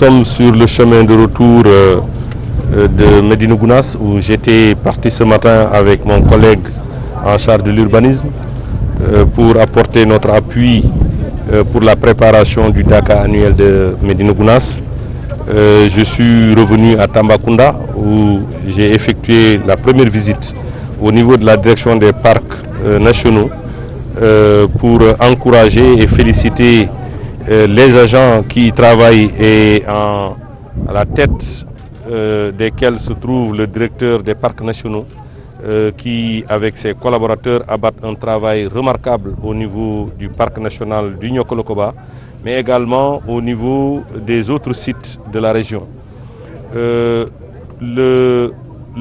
sommes sur le chemin de retour de Médina Gounass où j'étais parti ce matin avec mon collègue en charge de l'urbanisme pour apporter notre appui pour la préparation du Dakar annuel de Médina Gounass. Je suis revenu à Tambacounda où j'ai effectué la première visite au niveau de la direction des parcs nationaux pour encourager et féliciter les agents qui y travaillent et à la tête desquels se trouve le directeur des parcs nationaux qui, avec ses collaborateurs, abattent un travail remarquable au niveau du parc national du Niokolo-Koba, mais également au niveau des autres sites de la région.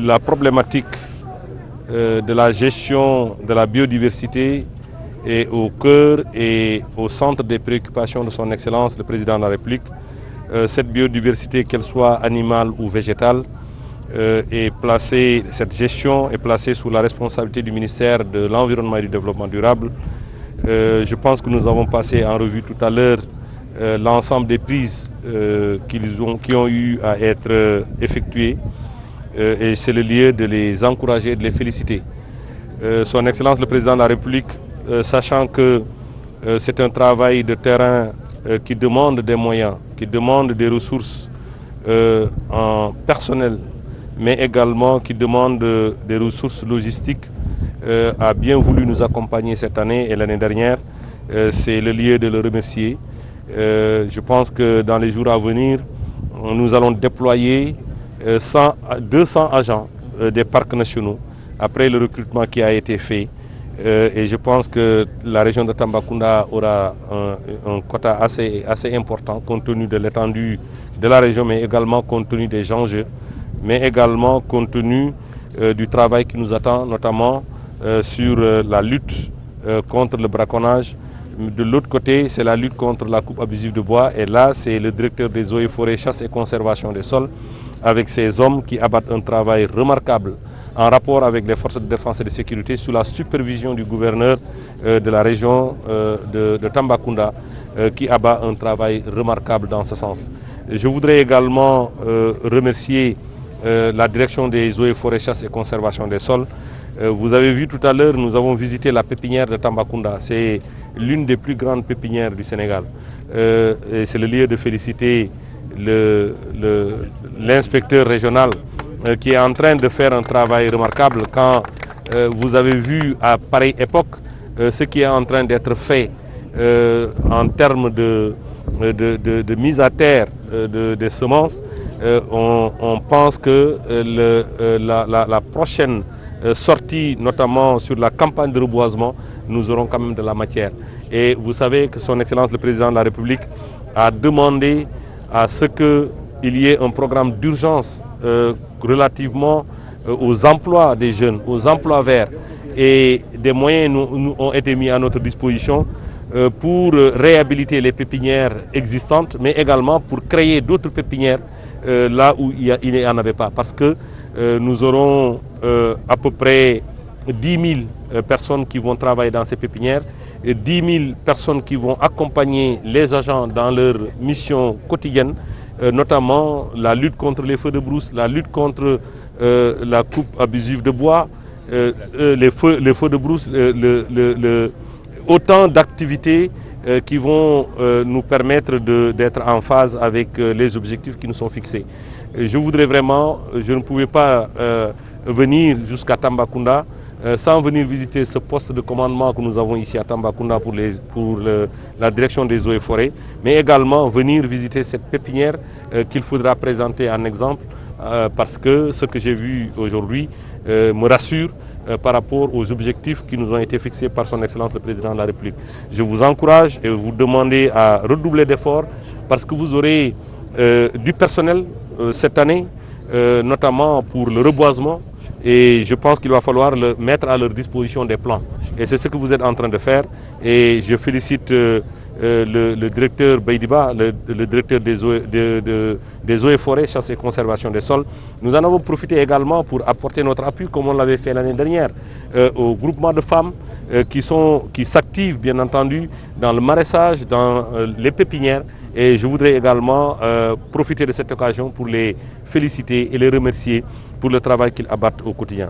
La problématique de la gestion de la biodiversité est au cœur et au centre des préoccupations de son Excellence, le Président de la République. Cette biodiversité, qu'elle soit animale ou végétale, cette gestion est placée sous la responsabilité du ministère de l'Environnement et du Développement durable. Je pense que nous avons passé en revue tout à l'heure l'ensemble des prises qui ont eu à être effectuées et c'est le lieu de les encourager, de les féliciter. Son Excellence le Président de la République, sachant que c'est un travail de terrain qui demande des moyens, qui demande des ressources en personnel, mais également qui demande des ressources logistiques, a bien voulu nous accompagner cette année et l'année dernière. C'est le lieu de le remercier. Je pense que dans les jours à venir, nous allons déployer 200 agents des parcs nationaux après le recrutement qui a été fait. Et je pense que la région de Tambacounda aura un quota assez important compte tenu de l'étendue de la région, mais également compte tenu des enjeux, mais également compte tenu du travail qui nous attend, notamment sur la lutte contre le braconnage. De l'autre côté, c'est la lutte contre la coupe abusive de bois. Et là, c'est le directeur des eaux et forêts, chasse et conservation des sols, avec ses hommes qui abattent un travail remarquable en rapport avec les forces de défense et de sécurité sous la supervision du gouverneur de la région de Tambacounda qui abat un travail remarquable dans ce sens. Je voudrais également remercier la direction des eaux et forêts, chasse et conservation des sols. Vous avez vu tout à l'heure, nous avons visité la pépinière de Tambacounda. C'est l'une des plus grandes pépinières du Sénégal. C'est le lieu de féliciter l'inspecteur régional qui est en train de faire un travail remarquable. Quand vous avez vu à pareille époque ce qui est en train d'être fait en termes de mise à terre des semences, on pense que la prochaine sortie, notamment sur la campagne de reboisement, nous aurons quand même de la matière. Et vous savez que son Excellence le Président de la République a demandé à ce qu'il y ait un programme d'urgence relativement aux emplois des jeunes, aux emplois verts. Et des moyens nous ont été mis à notre disposition pour réhabiliter les pépinières existantes, mais également pour créer d'autres pépinières là où il n'y en avait pas. Parce que nous aurons à peu près 10 000 personnes qui vont travailler dans ces pépinières, et 10 000 personnes qui vont accompagner les agents dans leur mission quotidienne, notamment la lutte contre les feux de brousse, la lutte contre la coupe abusive de bois, les feux de brousse, autant d'activités qui vont nous permettre d'être en phase avec les objectifs qui nous sont fixés. Je voudrais vraiment, je ne pouvais pas venir jusqu'à Tambacounda sans venir visiter ce poste de commandement que nous avons ici à Tambacounda pour la direction des eaux et forêts, mais également venir visiter cette pépinière qu'il faudra présenter en exemple parce que ce que j'ai vu aujourd'hui me rassure par rapport aux objectifs qui nous ont été fixés par son Excellence le Président de la République. Je vous encourage et vous demander à redoubler d'efforts parce que vous aurez du personnel cette année, notamment pour le reboisement, et je pense qu'il va falloir mettre à leur disposition des plans. Et c'est ce que vous êtes en train de faire. Et je félicite le directeur Beidiba, le directeur des eaux et forêts, chasse et conservation des sols. Nous en avons profité également pour apporter notre appui, comme on l'avait fait l'année dernière, au groupement de femmes qui s'activent bien entendu dans le maraîchage, dans les pépinières Et je voudrais également profiter de cette occasion pour les féliciter et les remercier pour le travail qu'ils abattent au quotidien.